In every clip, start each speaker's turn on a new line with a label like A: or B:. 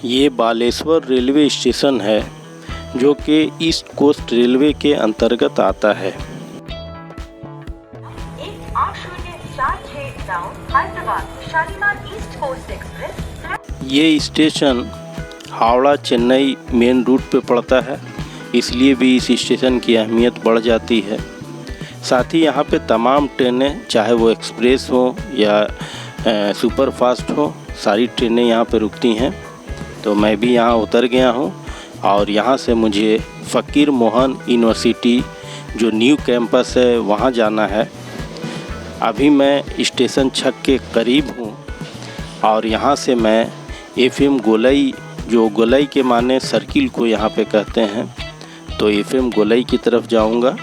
A: ये Baleshwar railway station है जो कि ईस्ट कोस्ट रेलवे के अंतर्गत आता है। ये station Howrah Chennai main route पे पड़ता है, इसलिए भी इस स्टेशन की अहमियत बढ़ जाती है। साथ ही यहाँ पे तमाम ट्रेनें, चाहे वो एक्सप्रेस हो या सुपर फास्ट हो, सारी ट्रेनें यहाँ पे रुकती हैं। तो मैं भी यहाँ उतर गया हूँ और यहाँ से मुझे फ़कीर मोहन यूनिवर्सिटी जो न्यू कैंपस है वहाँ जाना है। अभी मैं स्टेशन छक के करीब हूँ और यहाँ से मैं एफएम गोलई, जो गोलई के माने सर्किल को यहाँ पे कहते हैं, तो एफएम गोलई की तरफ जाऊँगा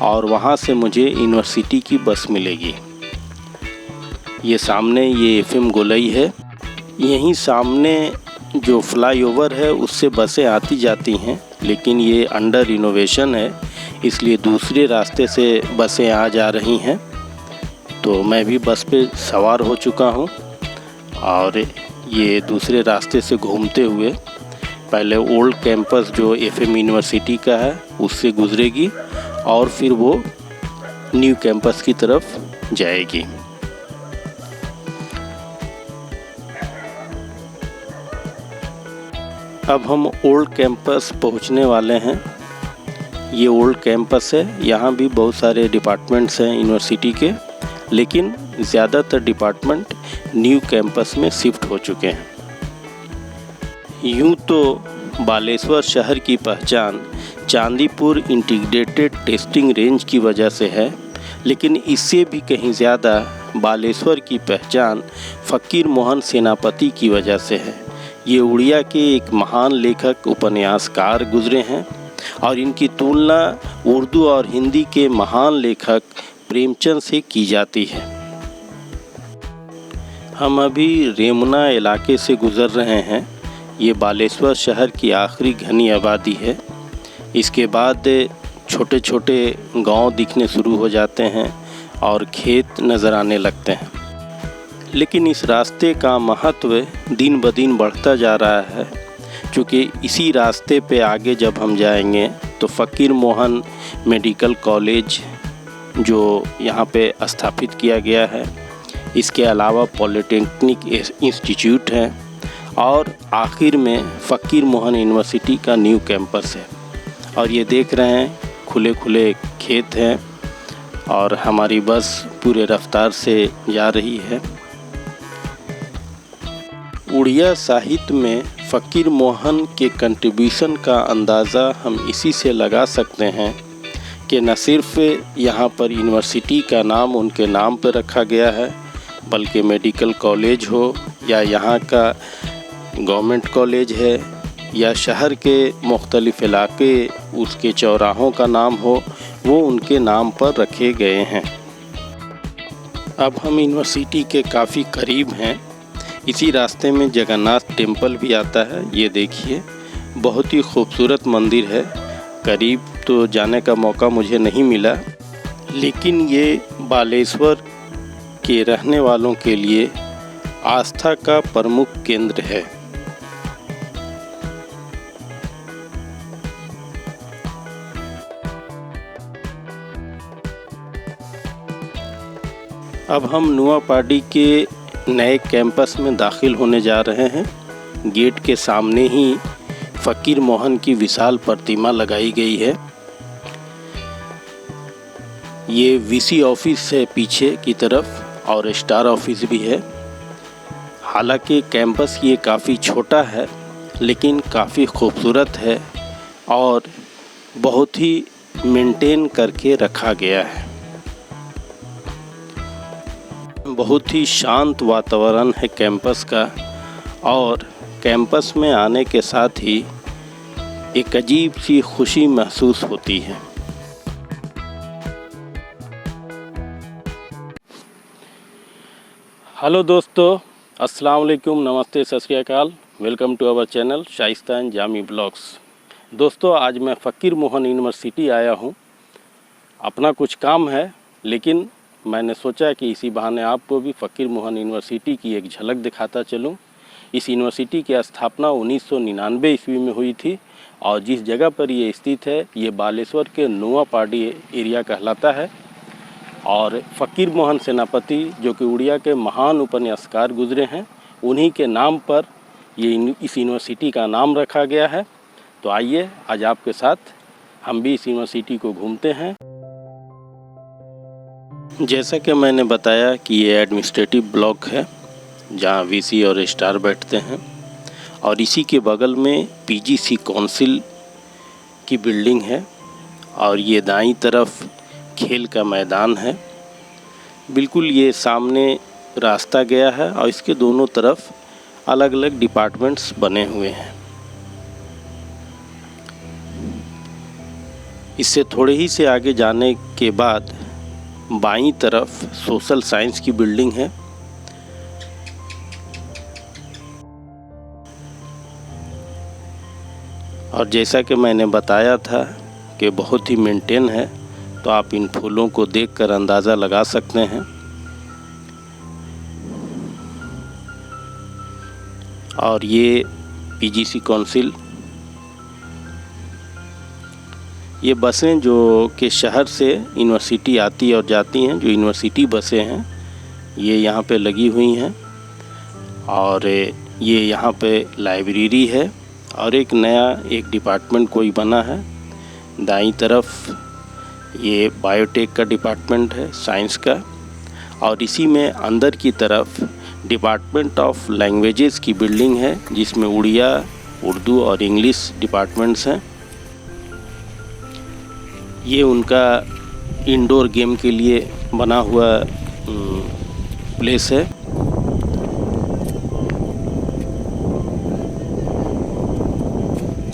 A: और वहाँ से मुझे यूनिवर्सिटी की बस मिलेगी। ये सामने ये एफएम गोलई है। यहीं सामने जो फ्लाईओवर है उससे बसें आती जाती हैं, लेकिन ये अंडर रिनोवेशन है, इसलिए दूसरे रास्ते से बसें आ जा रही हैं। तो मैं भी बस पे सवार हो चुका हूँ और ये दूसरे रास्ते से घूमते हुए पहले ओल्ड कैंपस जो एफएम यूनिवर्सिटी का है उससे गुजरेगी और फिर वो न्यू कैंपस की तरफ जाएगी। अब हम ओल्ड कैंपस पहुंचने वाले हैं। ये ओल्ड कैंपस है, यहाँ भी बहुत सारे डिपार्टमेंट्स हैं यूनिवर्सिटी के, लेकिन ज़्यादातर डिपार्टमेंट न्यू कैंपस में शिफ्ट हो चुके हैं। यूँ तो बालेश्वर शहर की पहचान चांदीपुर इंटीग्रेटेड टेस्टिंग रेंज की वजह से है, लेकिन इससे भी कहीं ज़्यादा बालेश्वर की पहचान फ़कीर मोहन सेनापति की वजह से है। ये उड़िया के एक महान लेखक उपन्यासकार गुजरे हैं और इनकी तुलना उर्दू और हिंदी के महान लेखक प्रेमचंद से की जाती है। हम अभी रेमुना इलाके से गुज़र रहे हैं। ये बालेश्वर शहर की आखिरी घनी आबादी है। इसके बाद छोटे छोटे गांव दिखने शुरू हो जाते हैं और खेत नज़र आने लगते हैं, लेकिन इस रास्ते का महत्व दिन ब दिन बढ़ता जा रहा है, क्योंकि इसी रास्ते पे आगे जब हम जाएंगे तो फ़कीर मोहन मेडिकल कॉलेज जो यहाँ पे स्थापित किया गया है, इसके अलावा पॉलिटेक्निक इंस्टीट्यूट है और आखिर में फ़कीर मोहन यूनिवर्सिटी का न्यू कैंपस है। और ये देख रहे हैं खुले खुले खेत हैं और हमारी बस पूरे रफ्तार से जा रही है। उड़िया साहित्य में फ़कीर मोहन के कंट्रीब्यूशन का अंदाज़ा हम इसी से लगा सकते हैं कि न सिर्फ यहाँ पर यूनिवर्सिटी का नाम उनके नाम पर रखा गया है, बल्कि मेडिकल कॉलेज हो या यहाँ का गवर्नमेंट कॉलेज है या शहर के मुख्तलिफ इलाके उसके चौराहों का नाम हो, वो उनके नाम पर रखे गए हैं। अब हम यूनिवर्सिटी के काफ़ी करीब हैं। इसी रास्ते में जगन्नाथ टेम्पल भी आता है। ये देखिए, बहुत ही खूबसूरत मंदिर है। करीब तो जाने का मौका मुझे नहीं मिला, लेकिन ये बालेश्वर के रहने वालों के लिए आस्था का प्रमुख केंद्र है। अब हम नुआपाड़ी के नए कैंपस में दाखिल होने जा रहे हैं। गेट के सामने ही फ़कीर मोहन की विशाल प्रतिमा लगाई गई है। ये वीसी ऑफिस है पीछे की तरफ और स्टार ऑफिस भी है। हालांकि कैंपस ये काफ़ी छोटा है, लेकिन काफ़ी खूबसूरत है और बहुत ही मेंटेन करके रखा गया है। बहुत ही शांत वातावरण है कैंपस का और कैंपस में आने के साथ ही एक अजीब सी खुशी महसूस होती है। हेलो दोस्तों, अस्सलाम वालेकुम, नमस्ते, सत श्री अकाल। Welcome to our channel Shaista and Jami blogs. दोस्तों, आज मैं फ़कीर मोहन यूनिवर्सिटी आया हूँ। अपना कुछ काम है, लेकिन मैंने सोचा कि इसी बहाने आपको भी फ़कीर मोहन यूनिवर्सिटी की एक झलक दिखाता चलूं। इस यूनिवर्सिटी की स्थापना 1999 ईस्वी में हुई थी और जिस जगह पर ये स्थित है ये बालेश्वर के नुआपाड़ी एरिया कहलाता है। और फ़कीर मोहन सेनापति जो कि उड़िया के महान उपन्यासकार गुजरे हैं, उन्हीं के नाम पर ये इस यूनिवर्सिटी का नाम रखा गया है। तो आइए आज आपके साथ हम भी इस यूनिवर्सिटी को घूमते हैं। जैसा कि मैंने बताया कि ये एडमिनिस्ट्रेटिव ब्लॉक है जहाँ वीसी और स्टार बैठते हैं और इसी के बगल में पीजीसी काउंसिल की बिल्डिंग है और ये दाईं तरफ खेल का मैदान है। बिल्कुल ये सामने रास्ता गया है और इसके दोनों तरफ अलग अलग डिपार्टमेंट्स बने हुए हैं। इससे थोड़े ही से आगे जाने के बाद बाईं तरफ सोशल साइंस की बिल्डिंग है। और जैसा कि मैंने बताया था कि बहुत ही मेंटेन है, तो आप इन फूलों को देखकर अंदाज़ा लगा सकते हैं। और ये पीजीसी काउंसिल, ये बसें जो कि शहर से यूनिवर्सिटी आती और जाती हैं, जो यूनिवर्सिटी बसें हैं ये यहाँ पे लगी हुई हैं। और ये यहाँ पे लाइब्रेरी है और एक नया डिपार्टमेंट कोई बना है। दाईं तरफ ये बायोटेक का डिपार्टमेंट है, साइंस का, और इसी में अंदर की तरफ डिपार्टमेंट ऑफ लैंग्वेजेस की बिल्डिंग है जिसमें उड़िया, उर्दू और इंग्लिश डिपार्टमेंट्स हैं। ये उनका इंडोर गेम के लिए बना हुआ प्लेस है।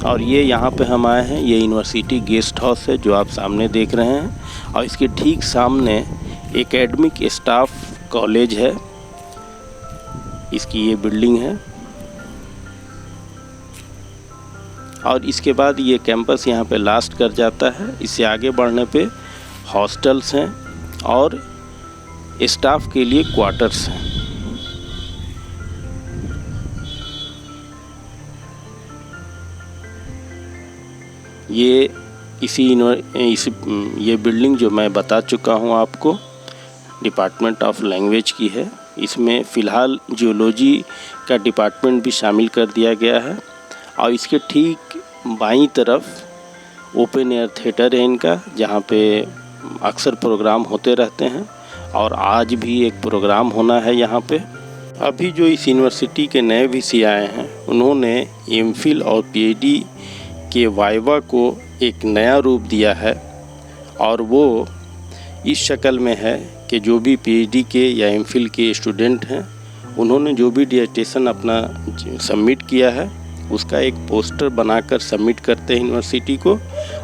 A: और ये यहाँ पे हम आए हैं, ये यूनिवर्सिटी गेस्ट हाउस है जो आप सामने देख रहे हैं और इसके ठीक सामने एकेडमिक स्टाफ कॉलेज है, इसकी ये बिल्डिंग है। और इसके बाद ये कैंपस यहाँ पे लास्ट कर जाता है। इससे आगे बढ़ने पे हॉस्टल्स हैं और स्टाफ के लिए क्वार्टर्स हैं। ये ये बिल्डिंग जो मैं बता चुका हूँ आपको, डिपार्टमेंट ऑफ लैंग्वेज की है। इसमें फ़िलहाल जियोलॉजी का डिपार्टमेंट भी शामिल कर दिया गया है। और इसके ठीक बाईं तरफ ओपन एयर थिएटर है इनका, जहाँ पे अक्सर प्रोग्राम होते रहते हैं और आज भी एक प्रोग्राम होना है यहाँ पे। अभी जो इस यूनिवर्सिटी के नए वीसी आए हैं उन्होंने एमफिल और पीएचडी के वाइवा को एक नया रूप दिया है और वो इस शक्ल में है कि जो भी पीएचडी के या एमफिल के स्टूडेंट हैं उन्होंने जो भी डिसर्टेशन अपना सबमिट किया है उसका एक पोस्टर बनाकर सबमिट करते हैं यूनिवर्सिटी को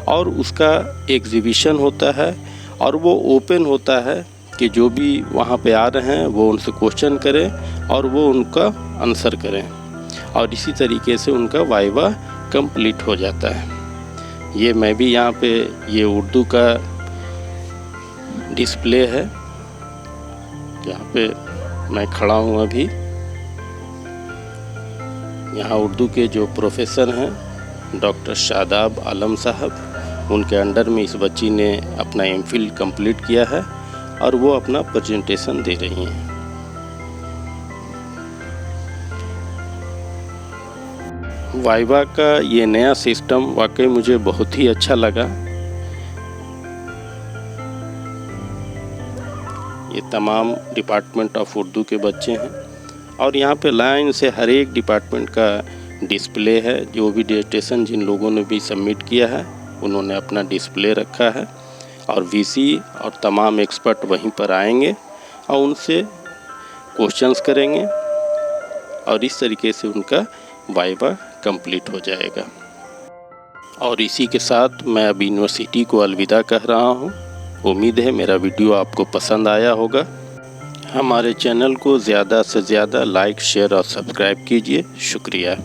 A: और उसका एग्जीबिशन होता है और वो ओपन होता है कि जो भी वहाँ पे आ रहे हैं वो उनसे क्वेश्चन करें और वो उनका आंसर करें और इसी तरीके से उनका वाइवा कंप्लीट हो जाता है। ये मैं भी यहाँ पे ये उर्दू का डिस्प्ले है जहाँ पे मैं खड़ा हूँ अभी। यहाँ उर्दू के जो प्रोफेसर हैं डॉक्टर शादाब आलम साहब, उनके अंडर में इस बच्ची ने अपना एमफिल कंप्लीट किया है और वो अपना प्रेजेंटेशन दे रही हैं। वाइवा का ये नया सिस्टम वाकई मुझे बहुत ही अच्छा लगा। ये तमाम डिपार्टमेंट ऑफ उर्दू के बच्चे हैं और यहाँ पे लाइन से हर एक डिपार्टमेंट का डिस्प्ले है। जो भी डिसर्टेशन जिन लोगों ने भी सबमिट किया है उन्होंने अपना डिस्प्ले रखा है और वीसी और तमाम एक्सपर्ट वहीं पर आएंगे और उनसे क्वेश्चंस करेंगे और इस तरीके से उनका वाइवा कंप्लीट हो जाएगा। और इसी के साथ मैं अब यूनिवर्सिटी को अलविदा कह रहा हूँ। उम्मीद है मेरा वीडियो आपको पसंद आया होगा। हमारे चैनल को ज़्यादा से ज़्यादा लाइक, शेयर और सब्सक्राइब कीजिए। शुक्रिया।